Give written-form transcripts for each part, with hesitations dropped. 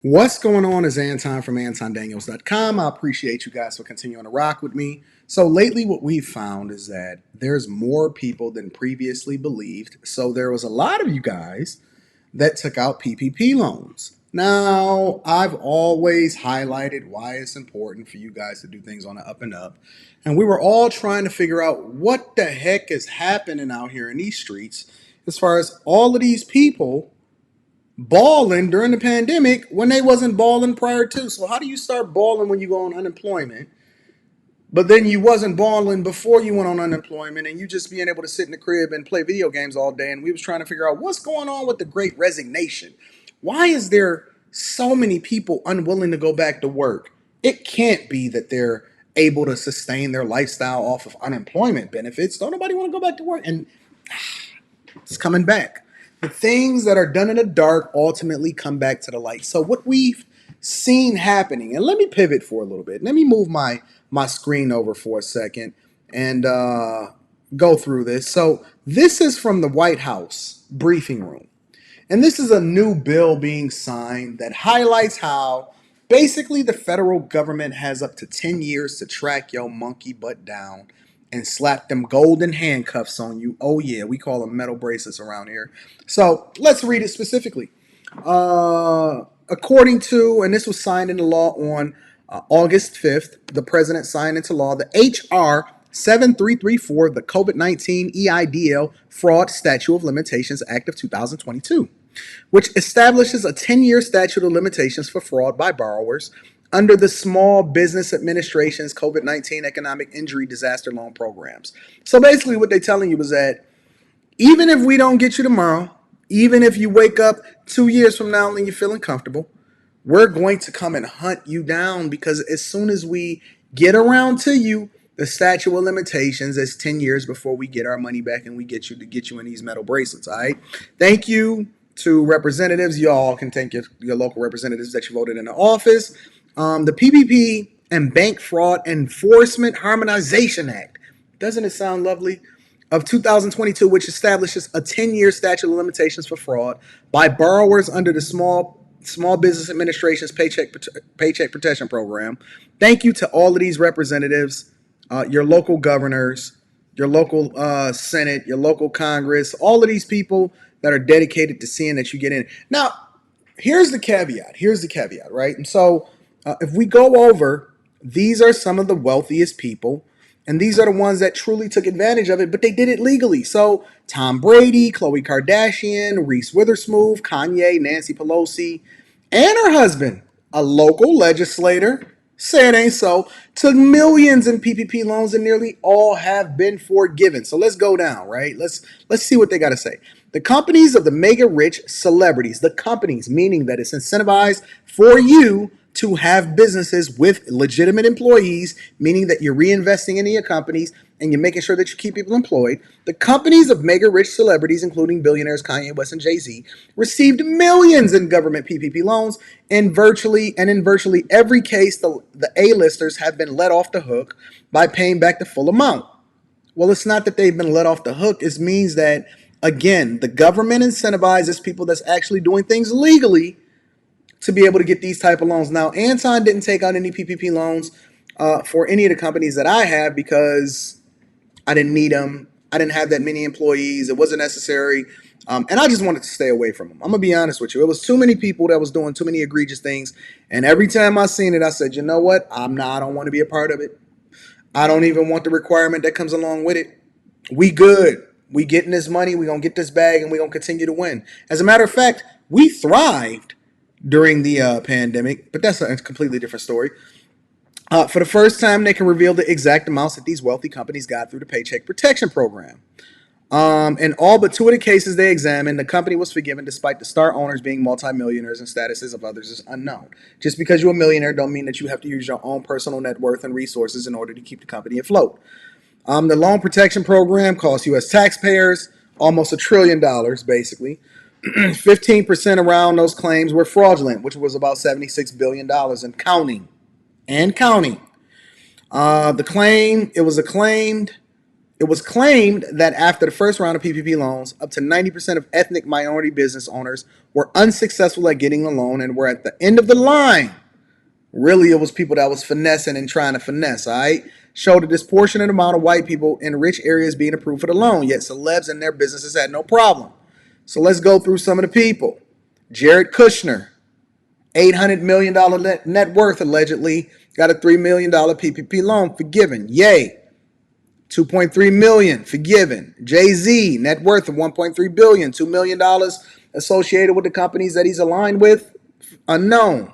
What's going on is Anton from AntonDaniels.com. I appreciate you guys for continuing to rock with me. So lately what we've found is that there's more people than previously believed. So there was a lot of you guys that took out PPP loans. Now, I've always highlighted why it's important for you guys to do things on the up and up. And we were all trying to figure out what the heck is happening out here in these streets as far as all of these people balling during the pandemic when they wasn't balling prior to. So how do you start balling when you go on unemployment, but then you wasn't balling before you went on unemployment and you just being able to sit in the crib and play video games all day? And we was trying to figure out what's going on with the great resignation. Why is there so many people unwilling to go back to work? It can't be that they're able to sustain their lifestyle off of unemployment benefits. Don't nobody want to go back to work. And it's coming back. The things that are done in the dark ultimately come back to the light. So what we've seen happening, and let me pivot for a little bit. Let me move my screen over for a second and go through this. So this is from the White House briefing room. And this is a new bill being signed that highlights how basically the federal government has up to 10 years to track your monkey butt down and slap them golden handcuffs on you. Oh, yeah, we call them metal bracelets around here. So let's read it specifically. According to, and this was signed into law on August 5th, the president signed into law the H.R. 7334, the COVID-19 EIDL Fraud Statute of Limitations Act of 2022, which establishes a 10-year statute of limitations for fraud by borrowers under the Small Business Administration's COVID-19 Economic Injury Disaster Loan Programs. So basically what they're telling you is that even if we don't get you tomorrow, even if you wake up 2 years from now and you're feeling comfortable, we're going to come and hunt you down, because as soon as we get around to you, the statute of limitations is 10 years before we get our money back and we get you in these metal bracelets. All right. Thank you to representatives. Y'all can thank your local representatives that you voted in the office. The PPP and Bank Fraud Enforcement Harmonization Act. Doesn't it sound lovely? Of 2022, which establishes a 10-year statute of limitations for fraud by borrowers under the Small Business Administration's Paycheck Protection Program. Thank you to all of these representatives, your local governors, your local Senate, your local Congress, all of these people that are dedicated to seeing that you get in. Now, here's the caveat, right? And so if we go over, these are some of the wealthiest people, and these are the ones that truly took advantage of it, but they did it legally. So Tom Brady, Khloe Kardashian, Reese Witherspoon, Kanye, Nancy Pelosi, and her husband, a local legislator, say it ain't so, took millions in PPP loans, and nearly all have been forgiven. So let's go down, right? Let's see what they got to say. The companies of the mega rich celebrities, the companies, meaning that it's incentivized for you to have businesses with legitimate employees, meaning that you're reinvesting into your companies and you're making sure that you keep people employed. The companies of mega rich celebrities, including billionaires Kanye West and Jay-Z, received millions in government PPP loans. In virtually every case, the A-listers have been let off the hook by paying back the full amount. Well, it's not that they've been let off the hook. It means that, again, the government incentivizes people that's actually doing things legally to be able to get these type of loans. Now, Anton didn't take out any PPP loans for any of the companies that I have because I didn't need them. I didn't have that many employees. It wasn't necessary. And I just wanted to stay away from them. I'm going to be honest with you. It was too many people that was doing too many egregious things. And every time I seen it, I said, you know what? I don't want to be a part of it. I don't even want the requirement that comes along with it. We good. We getting this money. We going to get this bag and we going to continue to win. As a matter of fact, we thrived during the pandemic, but that's a completely different story. For the first time, they can reveal the exact amounts that these wealthy companies got through the Paycheck Protection Program. In all but two of the cases they examined, the company was forgiven despite the star owners being multimillionaires and statuses of others is unknown. Just because you're a millionaire don't mean that you have to use your own personal net worth and resources in order to keep the company afloat. The Loan Protection Program cost U.S. taxpayers almost $1 trillion, basically. 15% around those claims were fraudulent, which was about $76 billion and counting. It was acclaimed It was claimed that after the first round of PPP loans, up to 90% of ethnic minority business owners were unsuccessful at getting the loan and were at the end of the line. Really, it was people that was finessing and trying to finesse, all right? Showed a disproportionate amount of white people in rich areas being approved for the loan, yet celebs and their businesses had no problem. So let's go through some of the people. Jared Kushner, $800 million net worth, allegedly, got a $3 million PPP loan forgiven. Yay. $2.3 million forgiven. Jay-Z, net worth of $1.3 billion, $2 million associated with the companies that he's aligned with, unknown.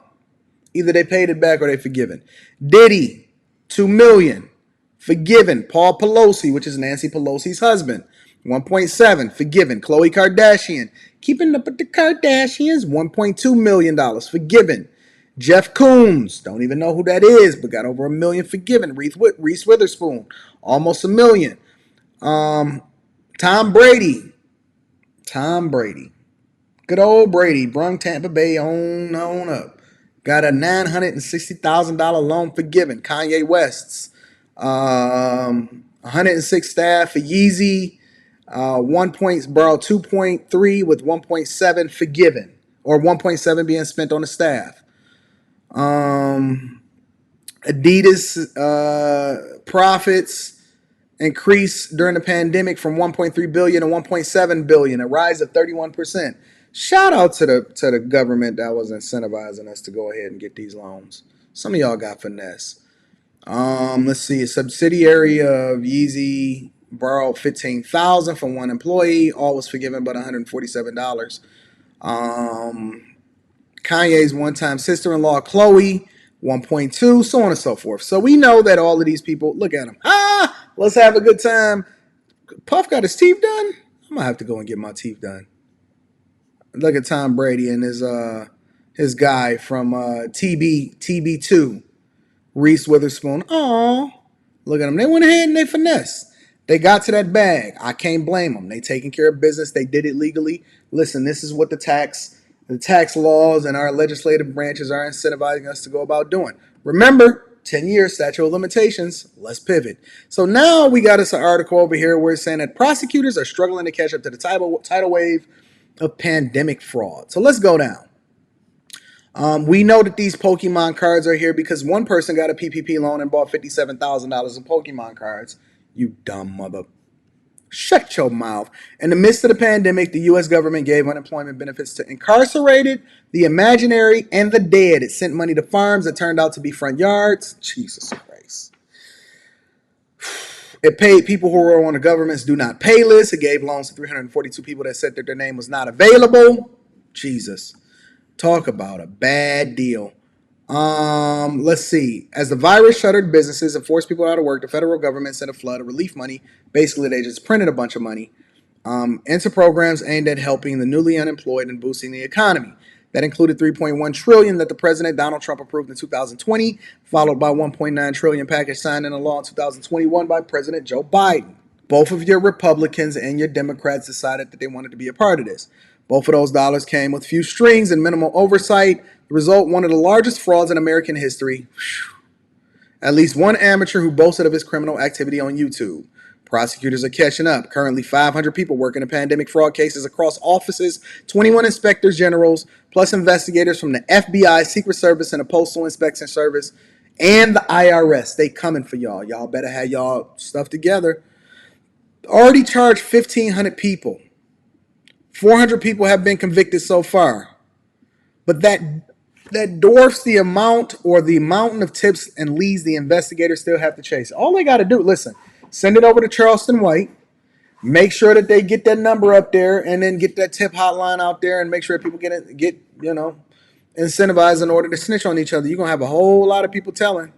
Either they paid it back or they forgiven. Diddy, $2 million, forgiven. Paul Pelosi, which is Nancy Pelosi's husband, 1.7, forgiven. Khloe Kardashian, keeping up with the Kardashians, $1.2 million, forgiven. Jeff Koons, don't even know who that is, but got over $1 million forgiven. Reese Witherspoon, almost $1 million. Tom Brady, good old Brady, brung Tampa Bay on up. Got a $960,000 loan forgiven. Kanye West's 106 staff for Yeezy, borrowed 2.3 with 1.7 forgiven, or 1.7 being spent on the staff. Adidas profits increased during the pandemic from 1.3 billion to 1.7 billion, a rise of 31%. Shout out to the government that was incentivizing us to go ahead and get these loans. Some of y'all got finesse. Let's see, a subsidiary of Yeezy borrowed $15,000 from one employee. All was forgiven but $147. Kanye's one-time sister-in-law, Khloe, 1.2, so on and so forth. So we know that all of these people, look at them. Let's have a good time. Puff got his teeth done? I'm going to have to go and get my teeth done. Look at Tom Brady and his guy from TB2, Reese Witherspoon. Oh, look at them. They went ahead and they finessed. They got to that bag. I can't blame them. They taking care of business. They did it legally. Listen, this is what the tax laws and our legislative branches are incentivizing us to go about doing. Remember, 10 years statute of limitations. Let's pivot. So now we got us an article over here where it's saying that prosecutors are struggling to catch up to the tidal wave of pandemic fraud. So let's go down. We know that these Pokemon cards are here because one person got a PPP loan and bought $57,000 in Pokemon cards. You dumb mother. Shut your mouth. In the midst of the pandemic, the U.S. government gave unemployment benefits to incarcerated, the imaginary, and the dead. It sent money to farms that turned out to be front yards. Jesus Christ. It paid people who were on the government's do not pay list. It gave loans to 342 people that said that their name was not available. Jesus. Talk about a bad deal. Let's see. As the virus shuttered businesses and forced people out of work, the federal government sent a flood of relief money. Basically, they just printed a bunch of money into programs aimed at helping the newly unemployed and boosting the economy. That included $3.1 trillion that the President Donald Trump approved in 2020, followed by $1.9 trillion package signed into law in 2021 by President Joe Biden. Both of your Republicans and your Democrats decided that they wanted to be a part of this. Both of those dollars came with few strings and minimal oversight. The result, one of the largest frauds in American history. At least one amateur who boasted of his criminal activity on YouTube. Prosecutors are catching up. Currently, 500 people working in pandemic fraud cases across offices, 21 inspectors generals, plus investigators from the FBI, Secret Service, and the Postal Inspection Service, and the IRS. They coming for y'all. Y'all better have y'all stuff together. Already charged 1,500 people. 400 people have been convicted so far. But that dwarfs the amount or the mountain of tips and leads the investigators still have to chase. All they got to do, listen, send it over to Charleston White, make sure that they get that number up there, and then get that tip hotline out there and make sure people get incentivized in order to snitch on each other. You're going to have a whole lot of people telling.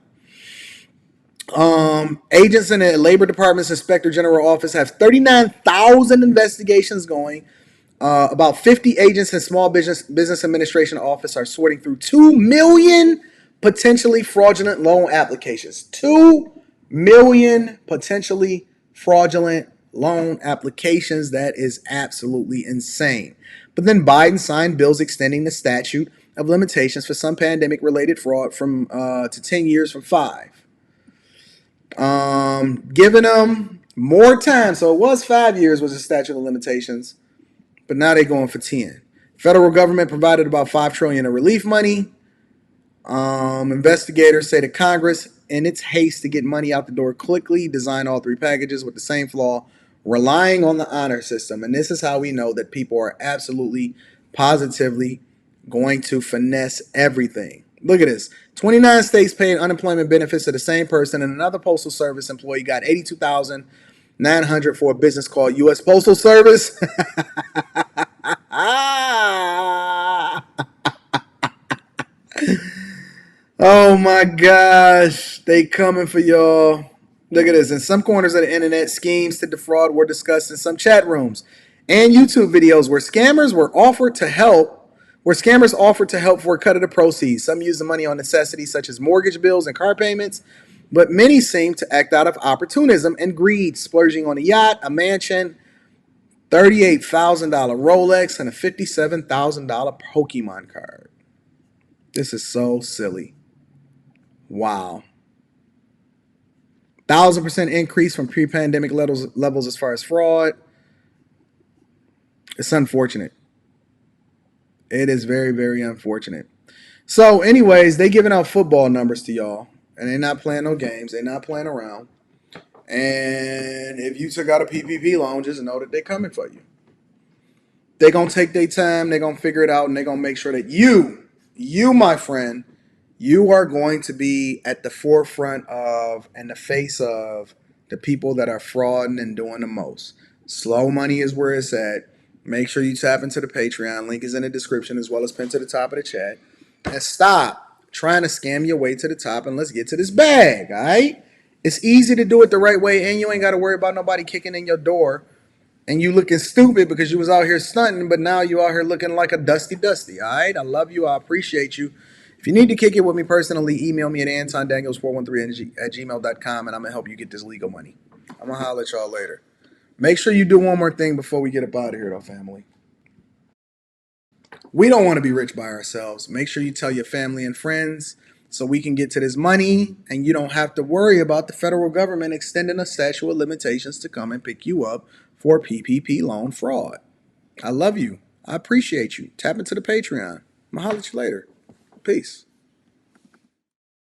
Agents in the Labor Department's Inspector General Office have 39,000 investigations going. About 50 agents in Small Business Administration Office are sorting through 2 million potentially fraudulent loan applications. 2 million potentially fraudulent loan applications. That is absolutely insane. But then Biden signed bills extending the statute of limitations for some pandemic-related fraud from to 10 years from 5. Giving them More time. So it was 5 years was the statute of limitations, but now they're going for 10. Federal government provided about $5 trillion in relief money. Investigators say that Congress, in its haste to get money out the door quickly, designed all three packages with the same flaw, relying on the honor system. And this is how we know that people are absolutely, positively going to finesse everything. Look at this. 29 states paid unemployment benefits to the same person, and another postal service employee got $82,900 for a business called U.S. Postal Service. Oh my gosh, they coming for y'all. Look at this. In some corners of the internet, schemes to defraud were discussed in some chat rooms and YouTube videos where scammers offered to help for a cut of the proceeds. Some used the money on necessities such as mortgage bills and car payments, but many seemed to act out of opportunism and greed, splurging on a yacht, a mansion, $38,000 Rolex, and a $57,000 Pokemon card. This is so silly. Wow. 1,000% increase from pre-pandemic levels as far as fraud. It's unfortunate. It is very, very unfortunate. So, anyways, they giving out football numbers to y'all, and they're not playing no games. They're not playing around. And if you took out a PPP loan, just know that they're coming for you. They're going to take their time. They're going to figure it out, and they're going to make sure that you, my friend, you are going to be at the forefront of and the face of the people that are frauding and doing the most. Slow money is where it's at. Make sure you tap into the Patreon. Link is in the description as well as pinned to the top of the chat. And stop trying to scam your way to the top and let's get to this bag, all right? It's easy to do it the right way and you ain't got to worry about nobody kicking in your door and you looking stupid because you was out here stunting, but now you out here looking like a dusty, all right? I love you. I appreciate you. If you need to kick it with me personally, email me at AntonDaniels413 at gmail.com and I'm going to help you get this legal money. I'm going to holler at y'all later. Make sure you do one more thing before we get up out of here, though, family. We don't want to be rich by ourselves. Make sure you tell your family and friends so we can get to this money and you don't have to worry about the federal government extending a statute of limitations to come and pick you up for PPP loan fraud. I love you. I appreciate you. Tap into the Patreon. I'm going to holler at you later. Peace.